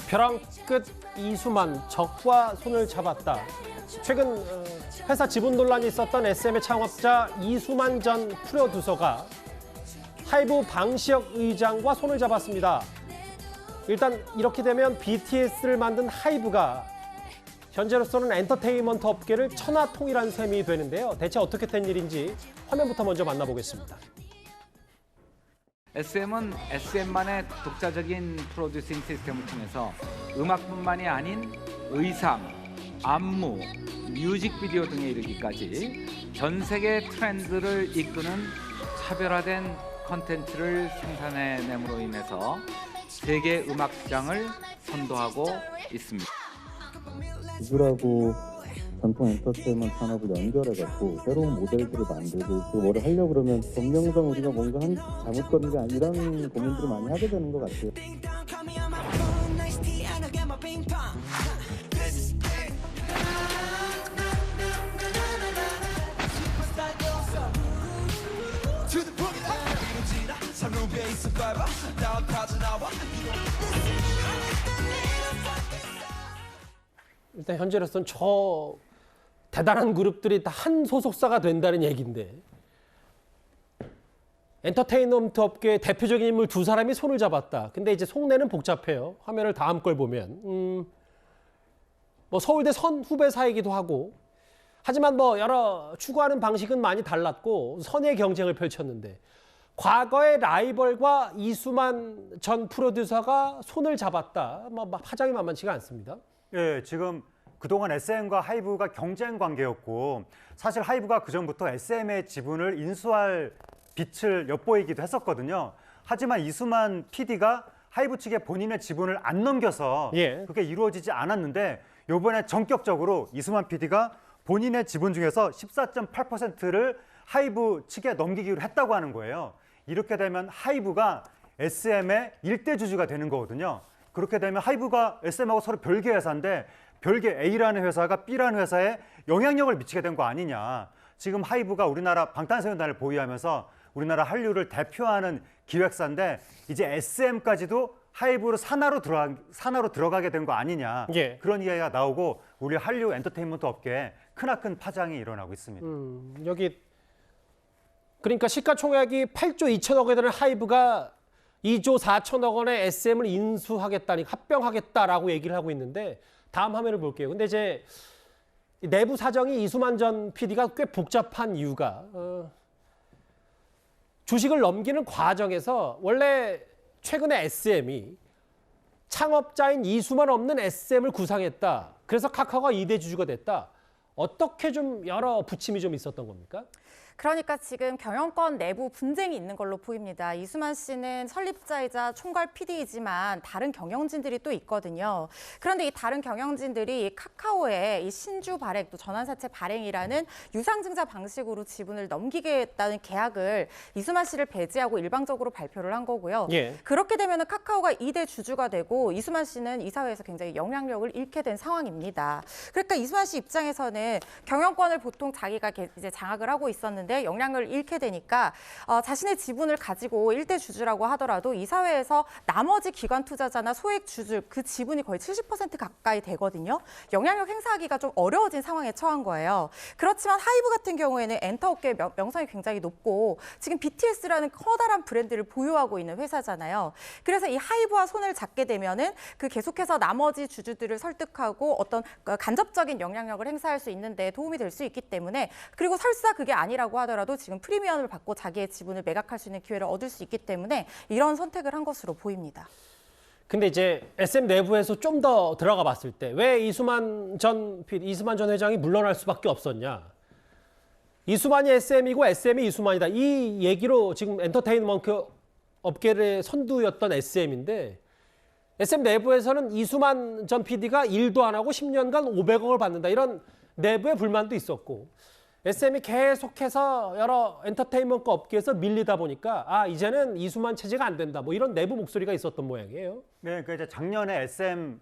벼랑 끝 이수만 적과 손을 잡았다. 최근 회사 지분 논란이 있었던 SM의 창업자 이수만 전 프로듀서가 하이브 방시혁 의장과 손을 잡았습니다. 일단 이렇게 되면 BTS를 만든 하이브가 현재로서는 엔터테인먼트 업계를 천하통일한 셈이 되는데요. 대체 어떻게 된 일인지 화면부터 먼저 만나보겠습니다. SM은 SM만의 독자적인 프로듀싱 시스템을 통해서 음악뿐만이 아닌 의상, 안무, 뮤직비디오 등에 이르기까지 전 세계 트렌드를 이끄는 차별화된 컨텐츠를 생산해냄으로 인해서 세계 음악 시장을 선도하고 있습니다. 기술하고 전통 엔터테인먼트 산업을 연결해갖고 새로운 모델들을 만들고 그 뭐를 하려고 그러면 법령상 우리가 뭔가 잘못 거는 게 아니란 고민들을 많이 하게 되는 것 같아요. 일단 현재로서는 저 대단한 그룹들이 다 한 소속사가 된다는 얘기인데 엔터테인먼트 업계의 대표적인 인물 두 사람이 손을 잡았다. 근데 이제 속내는 복잡해요. 화면을 다음 걸 보면 뭐 서울대 선후배 사이기도 하고 하지만 뭐 여러 추구하는 방식은 많이 달랐고 선의 경쟁을 펼쳤는데 과거의 라이벌과 이수만 전 프로듀서가 손을 잡았다. 뭐 파장이 만만치가 않습니다. 예, 지금 그동안 SM과 하이브가 경쟁 관계였고 사실 하이브가 그전부터 SM의 지분을 인수할 빛을 엿보이기도 했었거든요. 하지만 이수만 PD가 하이브 측에 본인의 지분을 안 넘겨서 그게 이루어지지 않았는데 이번에 전격적으로 이수만 PD가 본인의 지분 중에서 14.8%를 하이브 측에 넘기기로 했다고 하는 거예요. 이렇게 되면 하이브가 SM의 일대 주주가 되는 거거든요. 그렇게 되면 하이브가 SM하고 서로 별개 회사인데 별개 A라는 회사가 B라는 회사에 영향력을 미치게 된 거 아니냐. 지금 하이브가 우리나라 방탄소년단을 보유하면서 우리나라 한류를 대표하는 기획사인데 이제 SM까지도 하이브로 산하로 들어가게 된 거 아니냐. 그런 이야기가 나오고 우리 한류 엔터테인먼트 업계에 크나큰 파장이 일어나고 있습니다. 여기 그러니까 시가총액이 8조 2천억 원에 되는 하이브가 2조 4천억 원의 SM을 인수하겠다니 합병하겠다라고 얘기를 하고 있는데 다음 화면을 볼게요. 근데 이제 내부 사정이 이수만 전 PD가 꽤 복잡한 이유가 주식을 넘기는 과정에서 원래 최근에 SM이 창업자인 이수만 없는 SM을 구상했다. 그래서 카카오가 2대 주주가 됐다. 어떻게 좀 여러 부침이 좀 있었던 겁니까? 그러니까 지금 경영권 내부 분쟁이 있는 걸로 보입니다. 이수만 씨는 설립자이자 총괄 PD이지만 다른 경영진들이 또 있거든요. 그런데 이 다른 경영진들이 카카오의 이 신주 발행, 또 전환사채 발행이라는 유상증자 방식으로 지분을 넘기겠다는 계약을 이수만 씨를 배제하고 일방적으로 발표를 한 거고요. 그렇게 되면 카카오가 2대 주주가 되고 이수만 씨는 이 사회에서 굉장히 영향력을 잃게 된 상황입니다. 그러니까 이수만 씨 입장에서는 경영권을 보통 자기가 이제 장악을 하고 있었는데 영향을 잃게 되니까 자신의 지분을 가지고 1대 주주라고 하더라도 이 사회에서 나머지 기관 투자자나 소액 주주 그 지분이 거의 70% 가까이 되거든요. 영향력 행사하기가 좀 어려워진 상황에 처한 거예요. 그렇지만 하이브 같은 경우에는 엔터업계의 명성이 굉장히 높고 지금 BTS라는 커다란 브랜드를 보유하고 있는 회사잖아요. 그래서 이 하이브와 손을 잡게 되면은 그 계속해서 나머지 주주들을 설득하고 어떤 간접적인 영향력을 행사할 수 있는데 도움이 될 수 있기 때문에 그리고 설사 그게 아니라고 하더라도 지금 프리미엄을 받고 자기의 지분을 매각할 수 있는 기회를 얻을 수 있기 때문에 이런 선택을 한 것으로 보입니다. 근데 이제 SM 내부에서 좀 더 들어가 봤을 때 왜 이수만 전 회장이 물러날 수밖에 없었냐. 이수만이 SM이고 SM이 이수만이다. 이 얘기로 지금 엔터테인먼트 업계의 선두였던 SM인데 SM 내부에서는 이수만 전 PD가 일도 안 하고 10년간 500억을 받는다. 이런 내부의 불만도 있었고 SM이 계속해서 여러 엔터테인먼트 업계에서 밀리다 보니까 이제는 이수만 체제가 안 된다. 뭐 이런 내부 목소리가 있었던 모양이에요. 네, 그러니까 이제 작년에 SM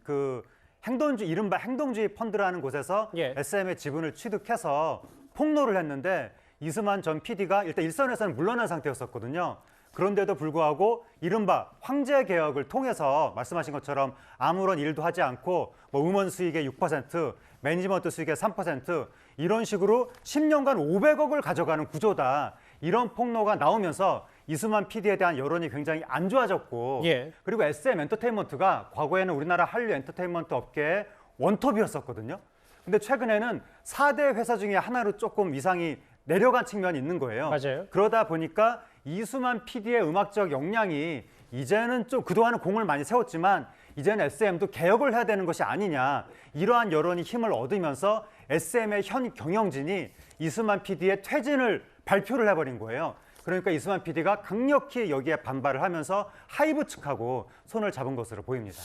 이른바 행동주의 펀드라는 곳에서 SM의 지분을 취득해서 폭로를 했는데 이수만 전 PD가 일단 일선에서는 물러난 상태였었거든요. 그런데도 불구하고 이른바 황제 개혁을 통해서 말씀하신 것처럼 아무런 일도 하지 않고 뭐 음원 수익의 6%, 매니지먼트 수익의 3% 이런 식으로 10년간 500억을 가져가는 구조다. 이런 폭로가 나오면서 이수만 PD에 대한 여론이 굉장히 안 좋아졌고 예. 그리고 SM 엔터테인먼트가 과거에는 우리나라 한류 엔터테인먼트 업계의 원톱이었었거든요. 근데 최근에는 4대 회사 중에 하나로 조금 위상이 내려간 측면이 있는 거예요. 맞아요. 그러다 보니까 이수만 PD의 음악적 역량이 이제는 좀 그동안은 공을 많이 세웠지만 이제는 SM도 개혁을 해야 되는 것이 아니냐. 이러한 여론이 힘을 얻으면서 SM의 현 경영진이 이수만 PD의 퇴진을 발표를 해버린 거예요. 그러니까 이수만 PD가 강력히 여기에 반발을 하면서 하이브 측하고 손을 잡은 것으로 보입니다.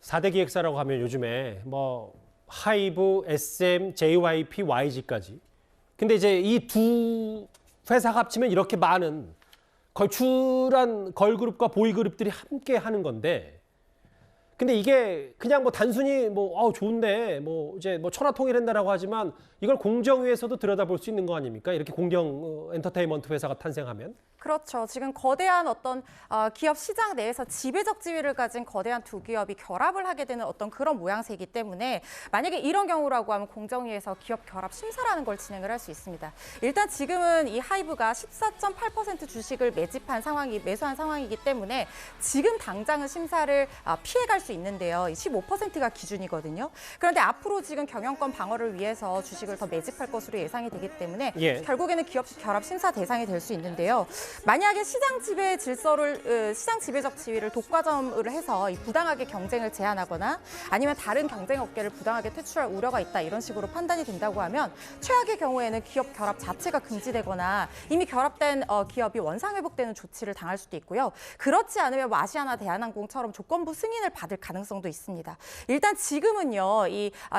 4대 기획사라고 하면 요즘에 뭐 하이브, SM, JYP, YG까지. 근데 이제 이 두 회사가 합치면 이렇게 많은 걸출한 걸그룹과 보이그룹들이 함께 하는 건데 근데 이게 그냥 뭐 단순히 뭐 좋은데 뭐 이제 뭐 천하통일한다라고 하지만 이걸 공정위에서도 들여다볼 수 있는 거 아닙니까? 이렇게 공정 엔터테인먼트 회사가 탄생하면. 그렇죠. 지금 거대한 어떤 기업 시장 내에서 지배적 지위를 가진 거대한 두 기업이 결합을 하게 되는 어떤 그런 모양새이기 때문에 만약에 이런 경우라고 하면 공정위에서 기업 결합 심사라는 걸 진행을 할 수 있습니다. 일단 지금은 이 하이브가 14.8% 주식을 매수한 상황이기 때문에 지금 당장은 심사를 피해갈 수 있는데요. 15%가 기준이거든요. 그런데 앞으로 지금 경영권 방어를 위해서 주식을 더 매집할 것으로 예상이 되기 때문에 예. 결국에는 기업 결합 심사 대상이 될 수 있는데요. 만약에 시장 지배 질서를 시장 지배적 지위를 독과점을 해서 이 부당하게 경쟁을 제한하거나 아니면 다른 경쟁 업계를 부당하게 퇴출할 우려가 있다 이런 식으로 판단이 된다고 하면 최악의 경우에는 기업 결합 자체가 금지되거나 이미 결합된 기업이 원상 회복되는 조치를 당할 수도 있고요. 그렇지 않으면 뭐 아시아나 대한항공처럼 조건부 승인을 받을 가능성도 있습니다. 일단 지금은요,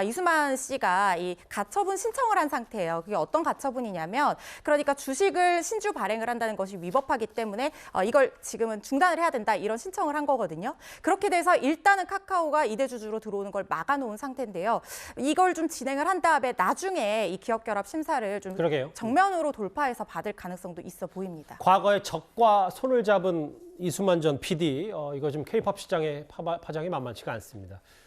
이수만 씨가 이 가처분 신청을 한 상태예요. 그게 어떤 가처분이냐면, 그러니까 주식을 신주 발행을 한다는 것이 위법하기 때문에 이걸 지금은 중단을 해야 된다 이런 신청을 한 거거든요. 그렇게 돼서 일단은 카카오가 이대주주로 들어오는 걸 막아놓은 상태인데요. 이걸 좀 진행을 한 다음에 나중에 이 기업 결합 심사를 좀 그러게요. 정면으로 돌파해서 받을 가능성도 있어 보입니다. 과거에 적과 손을 잡은 이수만 전 PD 이거 좀 K-팝 시장의 파장이 만만치가 않습니다.